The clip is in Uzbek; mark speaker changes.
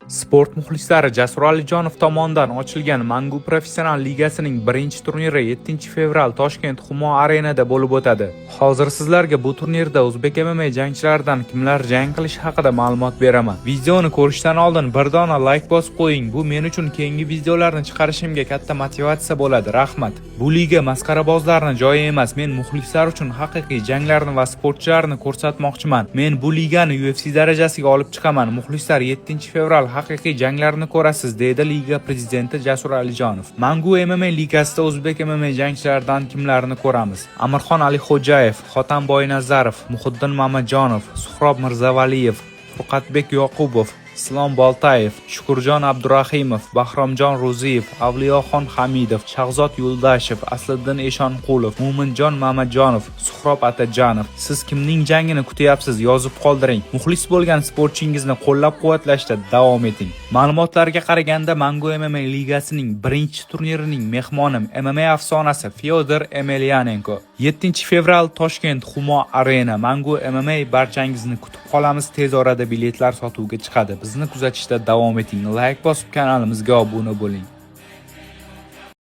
Speaker 1: Sport muxlislari Jasur Alijonov tomonidan ochilgan Mangu Professional Ligasining birinchi turniri 7-fevral Toshkent Humo Arenada bo'lib o'tadi. Hozir sizlarga bu turnirda o'zbek MMA jangchilaridan kimlar jang qilish haqida ma'lumot beraman. Videoni ko'rishdan oldin bir dona like bosib qo'ying. Bu men uchun keyingi videolarni chiqarishimga katta motivatsiya bo'ladi. Rahmat. Bu liga masxarabozlarning joyi emas. Men muxlislar uchun haqiqiy janglarni va sportchilarni ko'rsatmoqchiman. Men bu ligani UFC darajasiga olib chiqaman. Muxlislar 7-fevral haqiqiy janglarni ko'rasiz, deydi liga prezidenti Jasur Alijonov. Mangu MMA ligasida o'zbek MMA jangchilaridan kimlarni ko'ramiz? Amirxon Alixo'jayev, Xotamboy Nazarov, Muhiddin Mamatjonov, Suhrob Mirzavaliyev, Furqatbek Yoqubov, Islom Boltayev, Shukurjon Abdurahimov, Bahromjon Ro'ziyev, Avliyoxon Hamidov, Shahzod Yo'ldashev, Asliddin Eshonqulov, Mo'minjon Mamatjonov, Suhrob Atajonov. Siz kimning jangini kutyapsiz? Yozib qoldiring. Muxlis bo'lgan sportchingizni qo'llab-quvvatlashda davom eting. Ma'lumotlarga qaraganda Mangu MMA ligasining birinchi turnirining mehmoni MMA afsonasi Fyodor Emelianenko. 7-fevral Toshkent Humo Arena Mangu MMA barchangizni kutib qolamiz. Tez orada biletlar sotuvga chiqadi. Bizni kuzatishda davom eting. Like bosib kanalimizga obuna bo'ling.